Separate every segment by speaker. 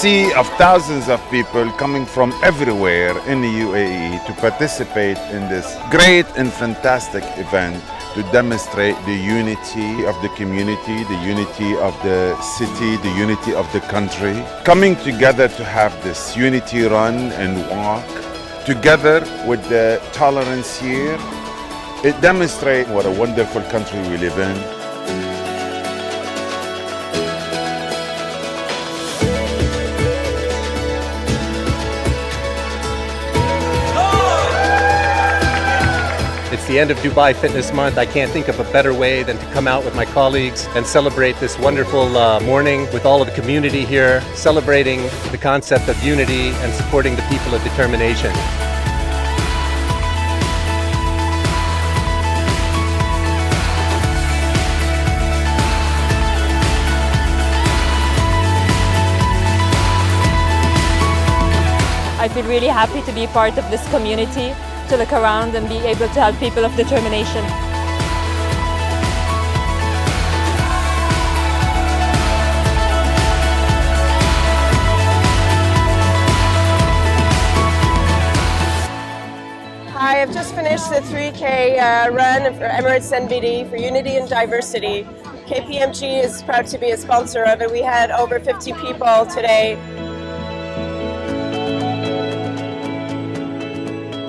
Speaker 1: sea of thousands of people coming from everywhere in the UAE to participate in this great and fantastic event to demonstrate the unity of the community, the unity of the city, the unity of the country. Coming together to have this unity run and walk together with the tolerance here, it demonstrates what a wonderful country we live in.
Speaker 2: It's the end of Dubai Fitness Month. I can't think of a better way than to come out with my colleagues and celebrate this wonderful morning with all of the community here, celebrating the concept of unity and supporting the people of determination.
Speaker 3: I feel really happy to be part of this community, to look around and be able to help people of determination.
Speaker 4: Hi, I've just finished the 3K run for Emirates NBD for Unity and Diversity. KPMG is proud to be a sponsor of it. We had over 50 people today.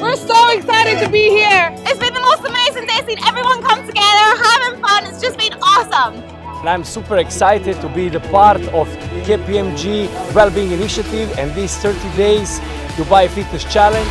Speaker 5: We're so excited to be here.
Speaker 6: It's been the most amazing day, seeing everyone come together, having fun. It's just been awesome.
Speaker 7: And I'm super excited to be the part of KPMG Wellbeing Initiative and this 30 Days Dubai Fitness Challenge.